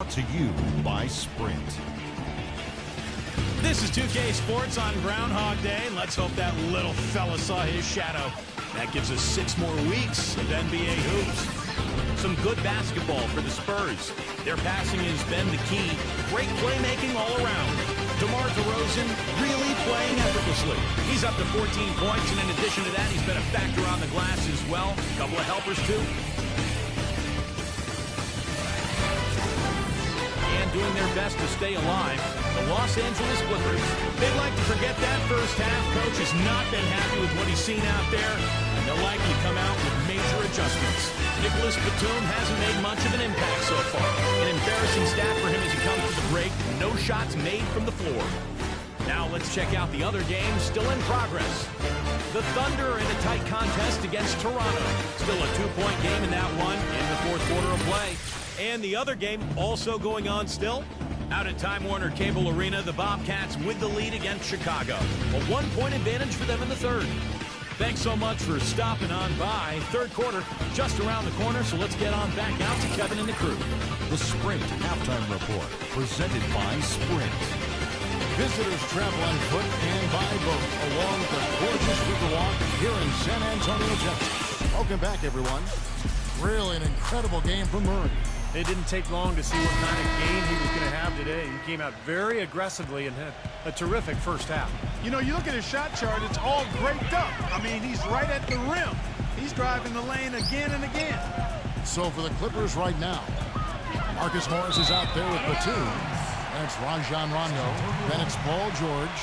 Brought to you by Sprint. This is 2K Sports on Groundhog Day, and let's hope that little fella saw his shadow. That gives us 6 more weeks of NBA hoops. Some good basketball for the Spurs. Their passing has been the key. Great playmaking all around. DeMar DeRozan really playing effortlessly. He's up to 14 points, and in addition to that, he's been a factor on the glass as well. A couple of helpers, too. And doing their best to stay alive, the Los Angeles Clippers. They'd like to forget that first half. Coach has not been happy with what he's seen out there, and they'll likely come out with major adjustments. Nicholas Batum hasn't made much of an impact so far. An embarrassing stat for him as he comes to the break. No shots made from the floor. Now let's check out the other games still in progress. The Thunder in a tight contest against Toronto. Still a 2-point game in that one in the fourth quarter of play. And the other game also going on still. Out at Time Warner Cable Arena, the Bobcats with the lead against Chicago. A 1-point advantage for them in the third. Thanks so much for stopping on by. Third quarter just around the corner, so let's get on back out to Kevin and the crew. The Sprint Halftime Report, presented by Sprint. Visitors travel on foot and by boat along the gorgeous Riverwalk here in San Antonio, Texas. Welcome back, everyone. Really an incredible game from Murray. It didn't take long to see what kind of game he was going to have today. He came out very aggressively and had a terrific first half. You know, you look at his shot chart, it's all draped up. I mean, he's right at the rim. He's driving the lane again and again. So for the Clippers right now, Marcus Morris is out there with Batum. That's Rajon Rondo. Then it's Paul George.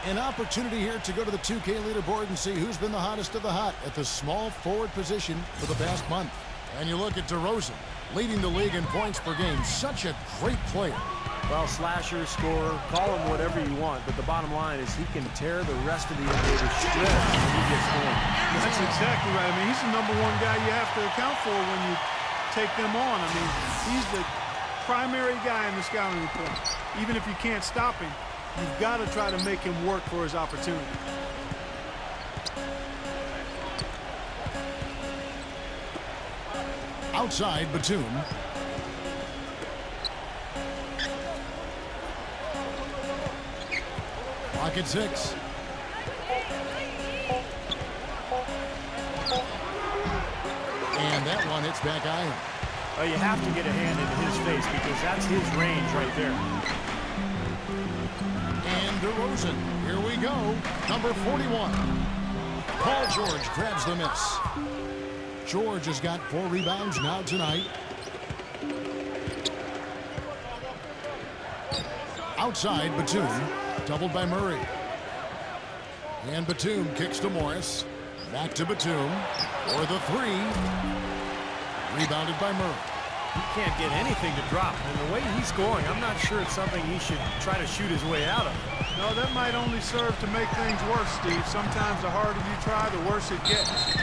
An opportunity here to go to the 2K leaderboard and see who's been the hottest of the hot at the small forward position for the past month. And you look at DeRozan, leading the league in points per game. Such a great player. Well, slasher, scorer, call him whatever you want, but the bottom line is he can tear the rest of the NBA to shreds when he gets going. That's exactly right. I mean, he's the #1 guy you have to account for when you take them on. I mean, he's the primary guy in the scouting report. Even if you can't stop him, you've got to try to make him work for his opportunity. Outside, Batum. Clock at 6. And that one hits back iron. Well, you have to get a hand into his face because that's his range right there. And DeRozan, here we go. Number 41. Paul George grabs the miss. George has got 4 rebounds now tonight. Outside, Batum, doubled by Murray. And Batum kicks to Morris. Back to Batum for the 3. Rebounded by Murray. He can't get anything to drop. And the way he's scoring, I'm not sure it's something he should try to shoot his way out of. No, that might only serve to make things worse, Steve. Sometimes the harder you try, the worse it gets.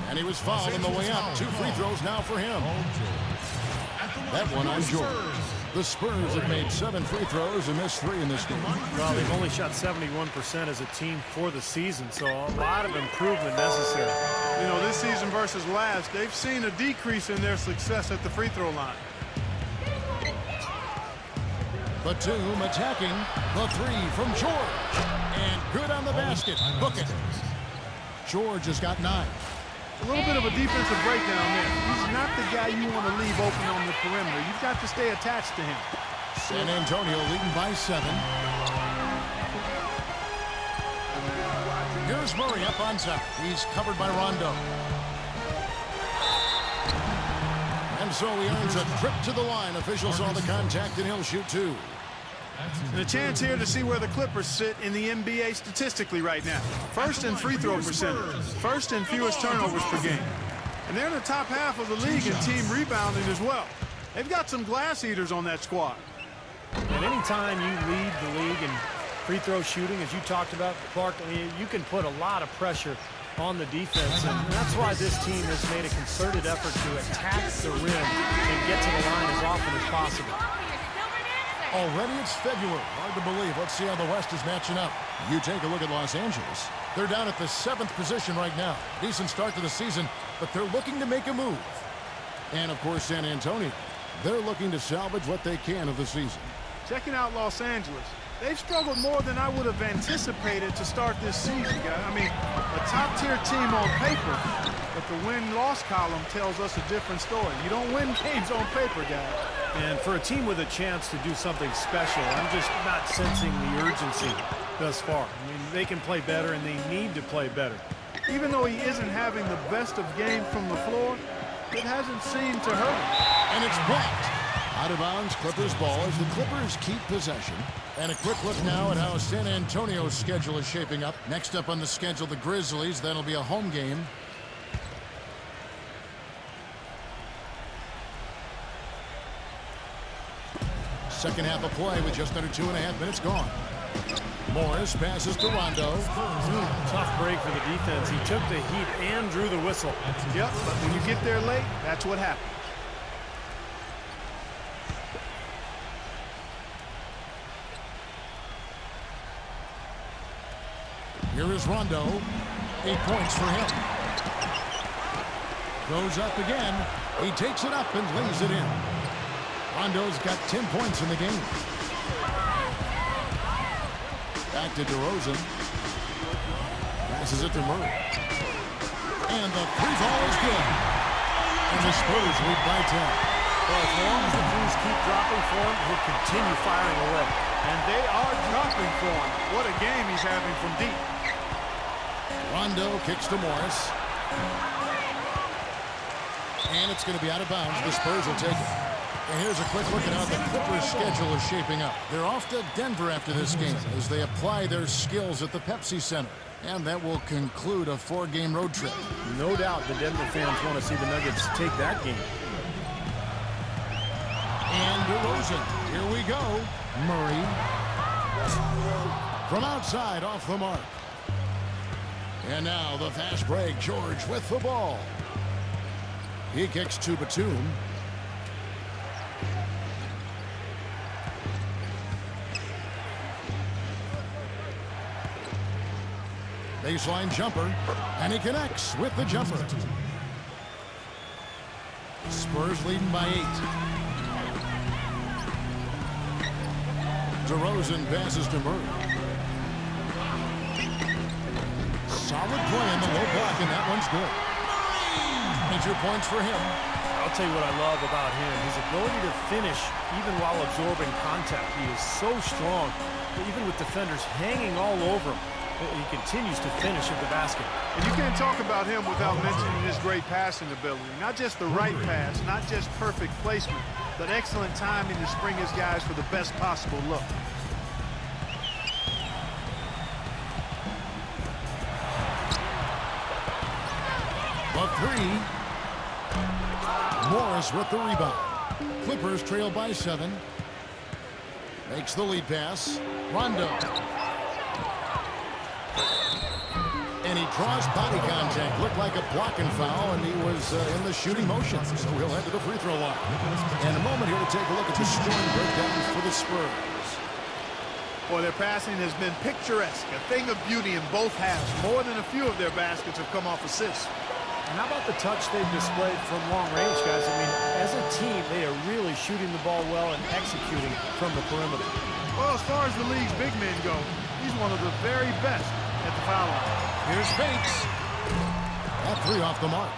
And he was fouled on the way out. 2 free throws now for him. That one on George. The Spurs have made 7 free throws and missed 3 in this game. Well, they've only shot 71% as a team for the season, so a lot of improvement necessary. You know, this season versus last, they've seen a decrease in their success at the free throw line. Batum attacking the 3 from George. And good on the basket. Book it. George has got 9. A little bit of a defensive breakdown there. He's not the guy you want to leave open on the perimeter. You've got to stay attached to him. San Antonio leading by 7. Here's Murray up on top. He's covered by Rondo. And so he earns a trip to the line. Officials saw the contact and he'll shoot 2. And a chance here to see where the Clippers sit in the NBA statistically right now. First in free throw percentage. First in fewest turnovers per game. And they're in the top half of the league in team rebounding as well. They've got some glass eaters on that squad. And anytime you lead the league in free throw shooting, as you talked about, Clark, you can put a lot of pressure on the defense. And that's why this team has made a concerted effort to attack the rim and get to the line as often as possible. Already it's February. Hard to believe. Let's see how the West is matching up. You take a look at Los Angeles. They're down at the 7th position right now. Decent start to the season, but they're looking to make a move. And, of course, San Antonio. They're looking to salvage what they can of the season. Checking out Los Angeles. They've struggled more than I would have anticipated to start this season, guys. I mean, a top-tier team on paper, but the win-loss column tells us a different story. You don't win games on paper, guys. And for a team with a chance to do something special, I'm just not sensing the urgency thus far. I mean, they can play better, and they need to play better. Even though he isn't having the best of games from the floor, it hasn't seemed to hurt him. And it's blocked. Out of bounds, Clippers ball as the Clippers keep possession. And a quick look now at how San Antonio's schedule is shaping up. Next up on the schedule, the Grizzlies. That'll be a home game. Second half of play with just under 2.5 minutes gone. Morris passes to Rondo. Tough break for the defense. He took the heat and drew the whistle. Yep, but when you get there late, that's what happens. Here is Rondo. 8 points for him. Goes up again. He takes it up and lays it in. Rondo's got 10 points in the game. Back to DeRozan. Passes it to Murray. And the free throw is good. And the Spurs lead by 10. Well, as long as the Blues keep dropping for him, he'll continue firing away. And they are dropping for him. What a game he's having from deep. Rondo kicks to Morris. And it's going to be out of bounds. The Spurs will take it. And here's a quick look at how the Clippers' schedule is shaping up. They're off to Denver after this game as they apply their skills at the Pepsi Center. And that will conclude a 4-game road trip. No doubt the Denver fans want to see the Nuggets take that game. And DeRozan. Here we go. Murray. From outside, off the mark. And now the fast break. George with the ball. He kicks to Batum. Baseline jumper, and he connects with the jumper. Spurs leading by 8. DeRozan passes to Murray. Solid play in the low block, and that one's good. Major points for him. I'll tell you what I love about him. His ability to finish even while absorbing contact. He is so strong, even with defenders hanging all over him. He continues to finish at the basket. And you can't talk about him without mentioning his great passing ability. Not just the right pass, not just perfect placement, but excellent timing to spring his guys for the best possible look. The 3. Morris with the rebound. Clippers trail by 7. Makes the lead pass. Rondo. And he draws body contact. Looked like a blocking foul, and he was in the shooting motion. So he'll head to the free throw line. And a moment here to take a look at the scoring breakdown for the Spurs. Boy, their passing has been picturesque. A thing of beauty in both halves. More than a few of their baskets have come off assists. And how about the touch they've displayed from long range, guys? I mean, as a team, they are really shooting the ball well and executing from the perimeter. Well, as far as the league's big men go, he's one of the very best at the foul line. Here's Bates. That 3 off the mark.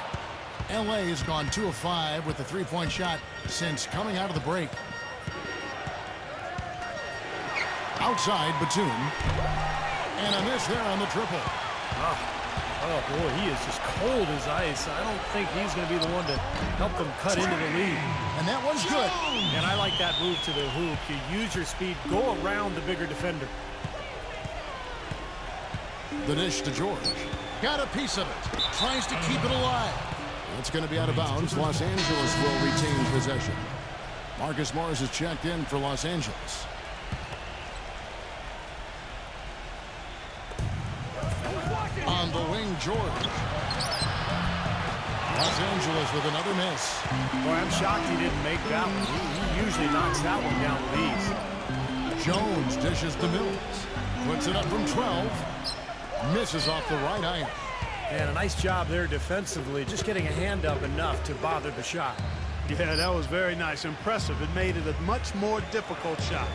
L.A. has gone 2 of 5 with the 3-point shot since coming out of the break. Outside, Batum. And a miss there on the triple. Oh, boy, he is just cold as ice. I don't think he's going to be the one to help them cut into the lead. And that one's good. And I like that move to the hoop. You use your speed, go around the bigger defender. The dish to George. Got a piece of it. Tries to keep it alive. It's going to be out of bounds. Los Angeles will retain possession. Marcus Morris is checked in for Los Angeles. On the wing, George. Los Angeles with another miss. Boy, I'm shocked he didn't make that one. He usually knocks that one down with ease. Jones dishes to Mills. Puts it up from 12. Misses off the right iron. And a nice job there defensively, just getting a hand up enough to bother the shot. Yeah, that was very nice. Impressive. It made it a much more difficult shot.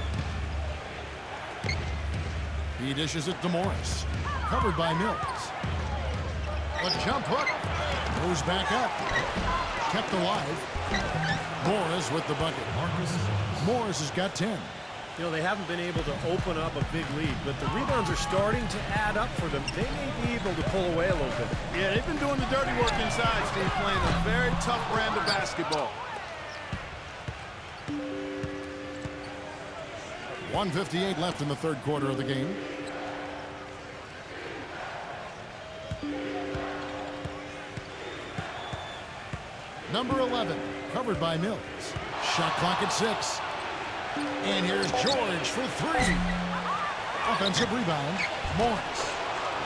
He dishes it to Morris. Covered by Mills. A jump hook. Moves back up. Kept alive. Morris with the bucket. Morris has got 10. You know, they haven't been able to open up a big lead, but the rebounds are starting to add up for them. They may be able to pull away a little bit. Yeah, they've been doing the dirty work inside, Steve, playing a very tough brand of basketball. 1:58 left in the third quarter of the game. Number 11, covered by Mills. Shot clock at 6. And here's George for 3. Offensive rebound, Morris.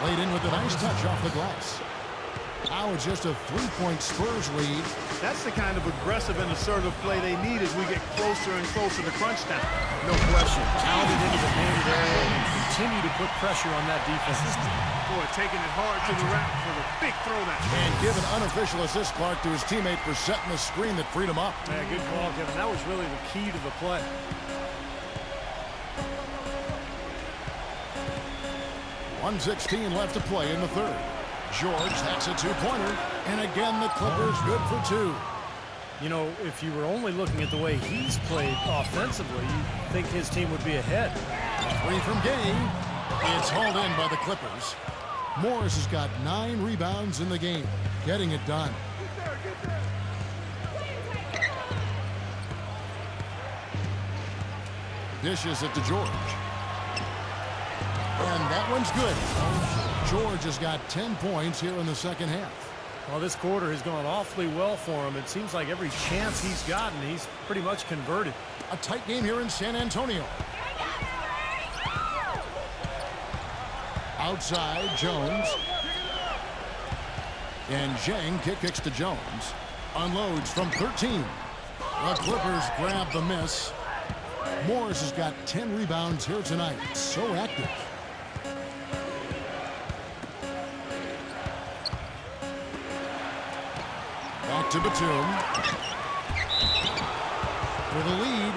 Laid in with a nice touch off the glass. Now it's just a 3-point Spurs lead. That's the kind of aggressive and assertive play they need as we get closer and closer to crunch time. No question. Pounded into the painted area and continue to put pressure on that defense. Boy, taking it hard to the rack for the big throwdown. And give an unofficial assist, Clark, to his teammate for setting the screen that freed him up. Yeah, good call, Kevin. That was really the key to the play. .116 left to play in the third. George, that's a two-pointer. And again, the Clippers good for 2. You know, if you were only looking at the way he's played offensively, you'd think his team would be ahead. 3 from Gay. It's hauled in by the Clippers. Morris has got 9 rebounds in the game, getting it done. Dishes it to George. And that one's good. George has got 10 points here in the second half. Well, this quarter has gone awfully well for him. It seems like every chance he's gotten, he's pretty much converted. A tight game here in San Antonio. Outside, Jones. And Zhang kicks to Jones. Unloads from 13. The Clippers grab the miss. Morris has got 10 rebounds here tonight. So active. Back to Batum. For the lead.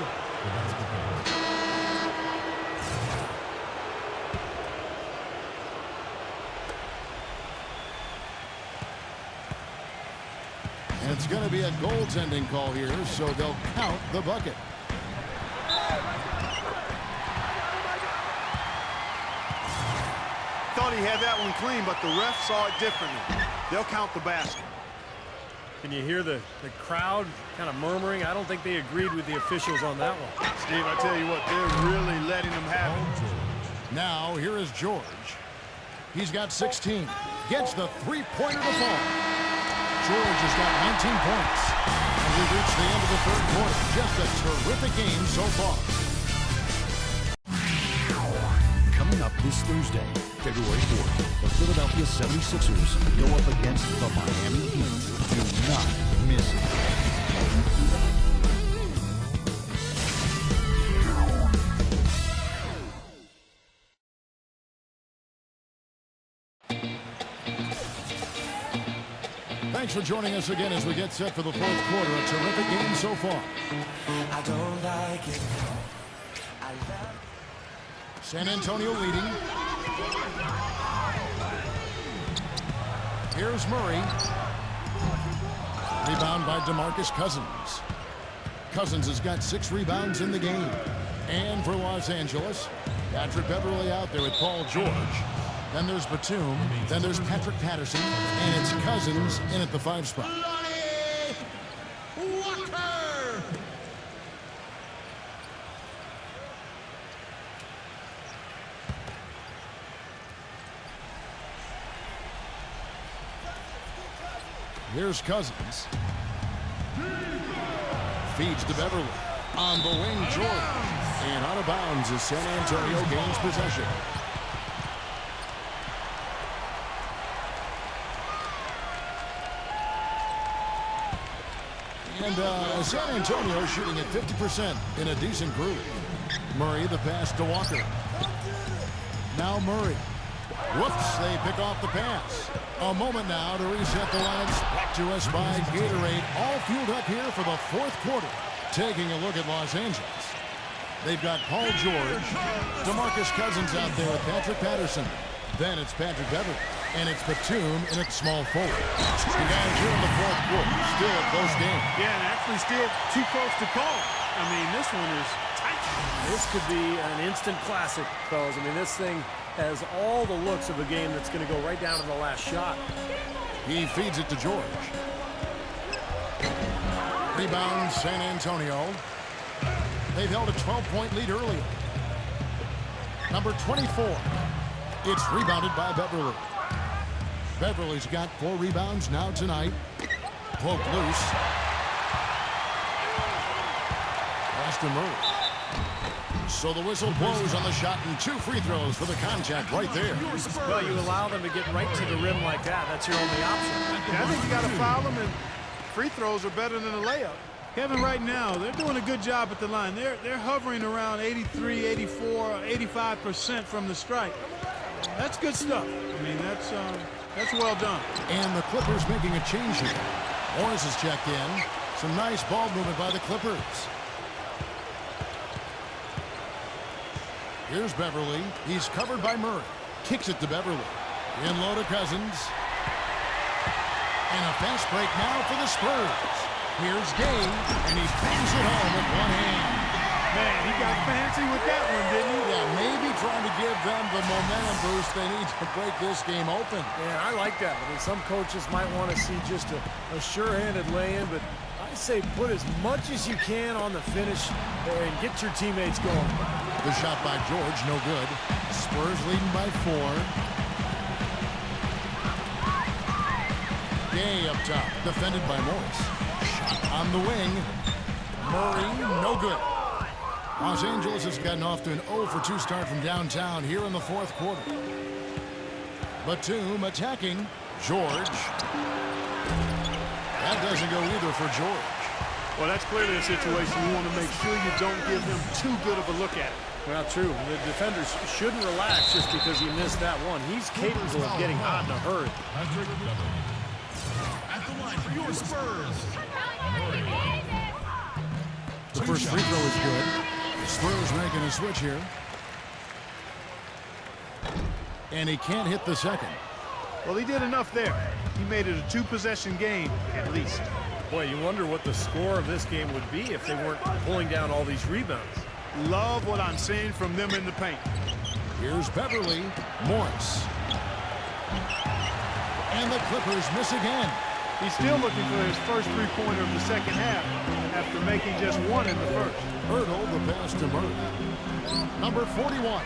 And it's going to be a goaltending call here, so they'll count the bucket. Thought he had that one clean, but the ref saw it differently. They'll count the basket. Can you hear the crowd kind of murmuring? I don't think they agreed with the officials on that one. Steve, I tell you what, they're really letting them have it. Now, here is George. He's got 16. Gets the three-pointer to fall. George has got 19 points. And we've reached the end of the third quarter. Just a terrific game so far. Coming up this Thursday, February 4th, the Philadelphia 76ers go up against the Miami Heat. Do not miss it. Thanks for joining us again as we get set for the fourth quarter. A terrific game so far. I don't like it. San Antonio leading. Here's Murray. Rebound by DeMarcus Cousins. Cousins has got 6 rebounds in the game. And for Los Angeles, Patrick Beverly out there with Paul George. Then there's Batum. Then there's Patrick Patterson. And it's Cousins in at the 5 spot. Here's Cousins. Feeds to Beverly. On the wing, George. And out of bounds as San Antonio gains possession. And San Antonio shooting at 50% in a decent groove. Murray the pass to Walker. Now Murray. Whoops, they pick off the pass. A moment now to reset the lines. Brought to us by Gatorade. All fueled up here for the fourth quarter. Taking a look at Los Angeles. They've got Paul George, DeMarcus Cousins out there with Patrick Patterson. Then it's Patrick Beverly. And it's Batum in at small forward. The guys here in the fourth quarter. Still a close game. Yeah, and actually still too close to call. I mean, this one is tight. This could be an instant classic, fellas. I mean, this thing has all the looks of a game that's going to go right down to the last shot. He feeds it to George. Rebound, San Antonio. They've held a 12-point lead earlier. Number 24. It's rebounded by Beverly. Beverly's got 4 rebounds now tonight. Poked loose. Austin Murray. So the whistle blows on the shot and 2 free throws for the contact right there. Well, you allow them to get right to the rim like that. That's your only option. Yeah, I think you got to foul them, and free throws are better than a layup. Kevin, right now, they're doing a good job at the line. They're hovering around 83, 84, 85% from the strike. That's good stuff. I mean, that's well done. And the Clippers making a change here. Morris has checked in. Some nice ball movement by the Clippers. Here's Beverly. He's covered by Murray. Kicks it to Beverly. In low to Cousins. And a fast break now for the Spurs. Here's Gay, and he bangs it home with one hand. Man, he got fancy with that one, didn't he? Yeah, maybe trying to give them the momentum boost they need to break this game open. Yeah, I like that. I mean, some coaches might want to see just a sure-handed lay-in, but I say put as much as you can on the finish and get your teammates going. The shot by George, no good. Spurs leading by 4. Gay up top, defended by Morris. Shot on the wing. Murray, no good. Los Angeles has gotten off to an 0 for 2 start from downtown here in the fourth quarter. Batum attacking George. That doesn't go either for George. Well, that's clearly a situation you want to make sure you don't give him too good of a look at it. Well, true. The defenders shouldn't relax just because he missed that one. He's capable of getting hot in a hurry. At the line for your Spurs. The first free throw is good. Spurs making a switch here. And he can't hit the second. Well, he did enough there. He made it a 2-possession game, at least. Boy, you wonder what the score of this game would be if they weren't pulling down all these rebounds. Love what I'm seeing from them in the paint. Here's Beverly. Morris. And the Clippers miss again. He's still looking for his first 3-pointer of the second half after making just 1 in the first. Hurdle the pass to Murray. Number 41.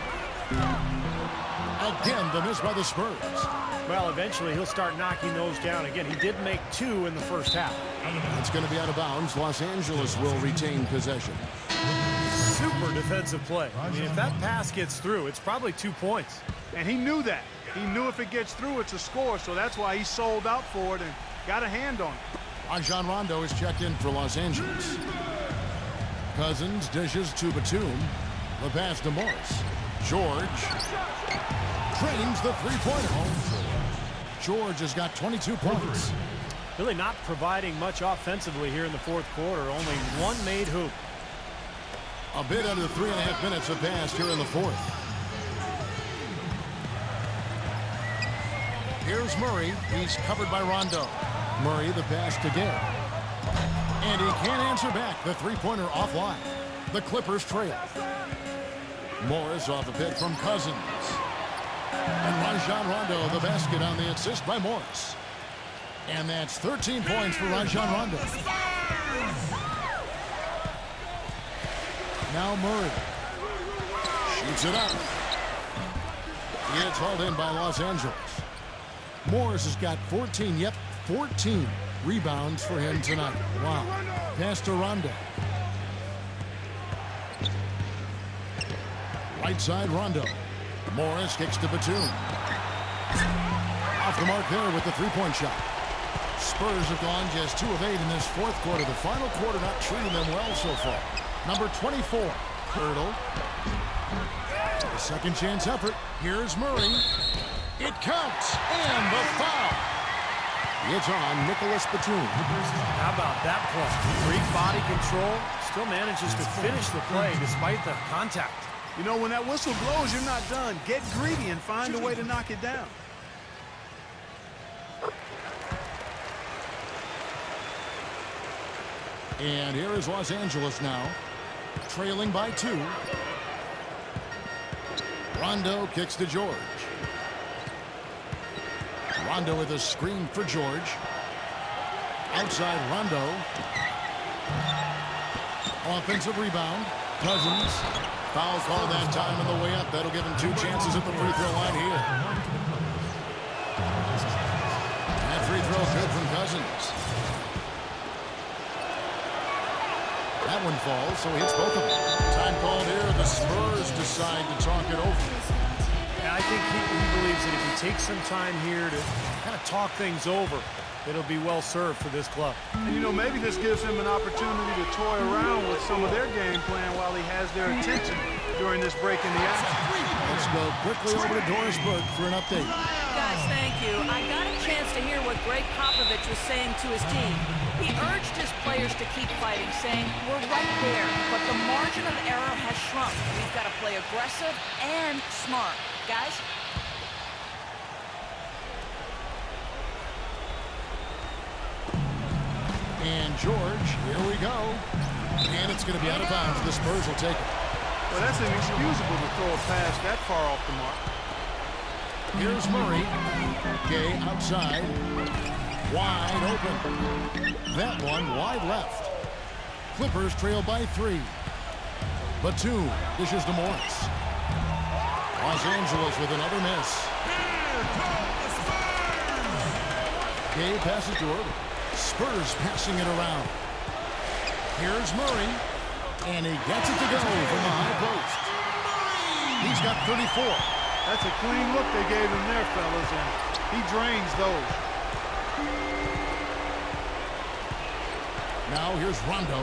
Again, the miss by the Spurs. Well, eventually he'll start knocking those down again. He did make 2 in the first half. It's going to be out of bounds. Los Angeles will retain possession. Super defensive play. I mean, if that pass gets through, it's probably 2 points. And he knew that. He knew if it gets through, it's a score, so that's why he sold out for it and got a hand on it. Rajon Rondo is checked in for Los Angeles. Cousins dishes to Batum. The pass to Morris. George trains the 3-pointer. George has got 22 points. Really not providing much offensively here in the fourth quarter. Only 1 made hoop. A bit under 3.5 minutes have passed here in the fourth. Here's Murray. He's covered by Rondo. Murray, the pass to Gay. And he can't answer back. The 3-pointer offline. The Clippers trail. Morris off a pick from Cousins. And Rajon Rondo, the basket on the assist by Morris. And that's 13 points for Rajon Rondo. Now Murray. Shoots it up. It's hauled in by Los Angeles. Morris has got 14, 14 rebounds for him tonight. Wow. Pass to Rondo. Right side, Rondo. Morris kicks to Batum. Off the mark there with the 3-point shot. Spurs have gone just 2 of 8 in this fourth quarter. The final quarter not treating them well so far. Number 24, Hurdle. A second chance effort. Here's Murray. It counts, and the foul. It's on Nicholas Batum. How about that play? Great body control. Still manages to finish the play despite the contact. You know, when that whistle blows, you're not done. Get greedy and find a way to knock it down. And here is Los Angeles now, trailing by 2. Rondo kicks to George. Rondo with a screen for George. Outside Rondo. Offensive rebound. Cousins. Foul call that time on the way up. That'll give him 2 chances at the free throw line here. That free throw good from Cousins. That one falls, so he hits both of them. Time called here. The Spurs decide to talk it over. I think he believes that if he takes some time here to kind of talk things over, it'll be well served for this club. And, you know, maybe this gives him an opportunity to toy around with some of their game plan while he has their attention during this break in the action. Let's go quickly over to Doris Burke for an update. Guys, thank you. I got a chance to hear what Greg Popovich was saying to his team. He urged his players to keep fighting, saying, we're right there, but the margin of error has shrunk. We've got to play aggressive and smart. Guys? And George, here we go. And it's going to be out of bounds. The Spurs will take it. Well, that's inexcusable to throw a pass that far off the mark. Here's Murray. Gay outside. Wide open. That one wide left. Clippers trail by 3. Batum dishes to Morris. Los Angeles with another miss. Gay passes to Irving. Spurs passing it around. Here's Murray. And he gets it to go from the high post. He's got 34. That's a clean look they gave him there, fellas, and he drains those. Now here's Rondo.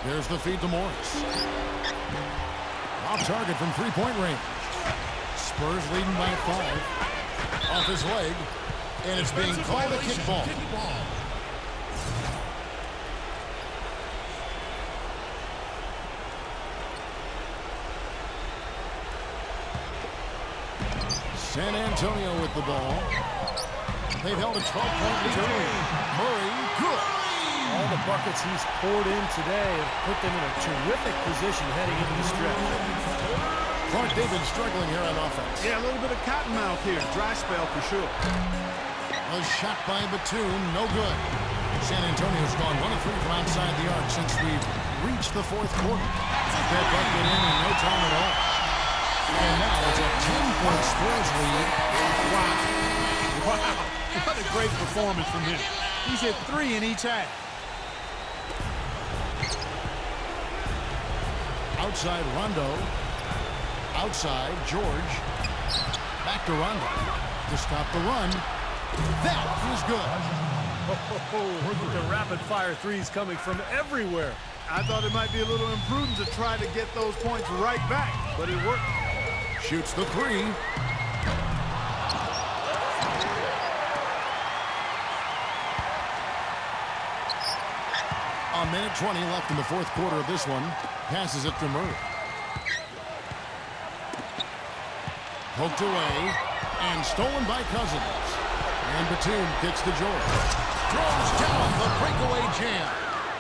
There's the feed to Morris. Off target from three-point range. Spurs leading by 5. Off his leg. And it's being called a kickball. San Antonio with the ball. They've held a 12-point lead. Murray, good. All the buckets he's poured in today have put them in a terrific position heading into the stretch. Clark David struggling here on offense. Yeah, a little bit of cottonmouth here. Dry spell for sure. A shot by Batum, no good. San Antonio's gone 1 of 3 from outside the arc since we've reached the 4th quarter. That bucket in no time at all. And now it's a 10-point Spurs lead. Wow. What a great performance from him. He's hit 3 in each half. Outside Rondo. Outside George. Back to Rondo to stop the run. That is good. The rapid-fire threes coming from everywhere. I thought it might be a little imprudent to try to get those points right back, but it worked. Shoots the 3. A minute 20 left in the 4th quarter of this one. Passes it to Murray. Poked away and stolen by Cousins. And Batum kicks to George. Throws down the breakaway jam.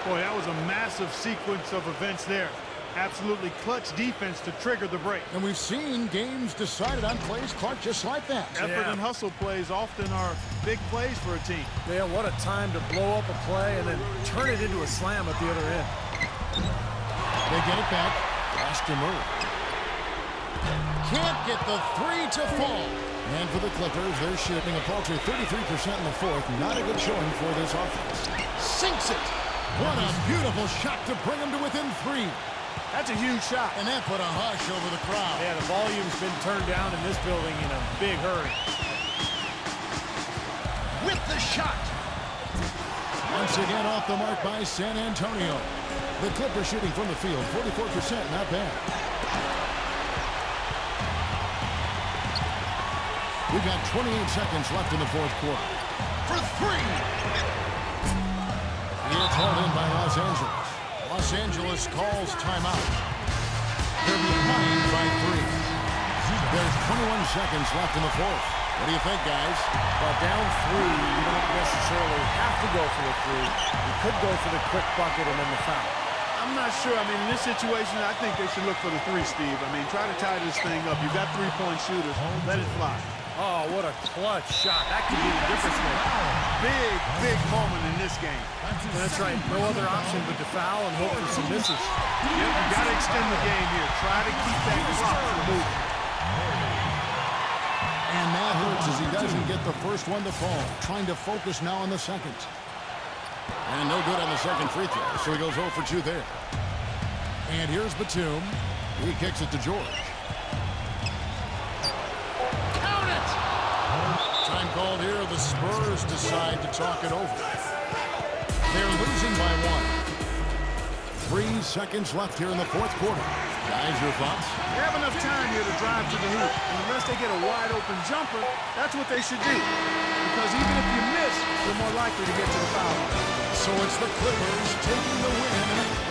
Boy, that was a massive sequence of events there. Absolutely clutch defense to trigger the break. And we've seen games decided on plays, Clark, just like that. Effort and hustle plays often are big plays for a team. Yeah, what a time to blow up a play and then turn it into a slam at the other end. They get it back. Pass to Murray. Can't get the 3 to fall. And for the Clippers, they're shooting a paltry 33% in the 4th. Not a good showing for this offense. Sinks it. What a beautiful shot to bring them to within 3. That's a huge shot. And that put a hush over the crowd. Yeah, the volume's been turned down in this building in a big hurry. With the shot. Once again off the mark by San Antonio. The Clippers shooting from the field, 44%, not bad. We've got 28 seconds left in the fourth quarter. For three. It's held in by Los Angeles. Los Angeles calls timeout. They're behind by 3. There's 21 seconds left in the fourth. What do you think, guys? Well, down 3, you don't necessarily have to go for the 3. You could go for the quick bucket and then the foul. I'm not sure. I mean, in this situation, I think they should look for the 3, Steve. I mean, try to tie this thing up. You've got 3-point shooters. Let it fly. Oh, what a clutch shot. That could be the difference maker. Big moment in this game. That's right. No other option but to foul and hope for some misses. Yep, you got to extend the game here. Try to keep that clock from moving. And that hurts as he doesn't get the first one to fall. Trying to focus now on the second. And no good on the second free throw, so he goes 0 for 2 there. And here's Batum. He kicks it to George. Count it! Time called here. The Spurs decide to talk it over. They're losing by 1. 3 seconds left here in the fourth quarter. Guys, your thoughts? They have enough time here to drive to the hoop. And unless they get a wide-open jumper, that's what they should do. Because even if you miss, you're more likely to get to the foul line. So it's the Clippers taking the win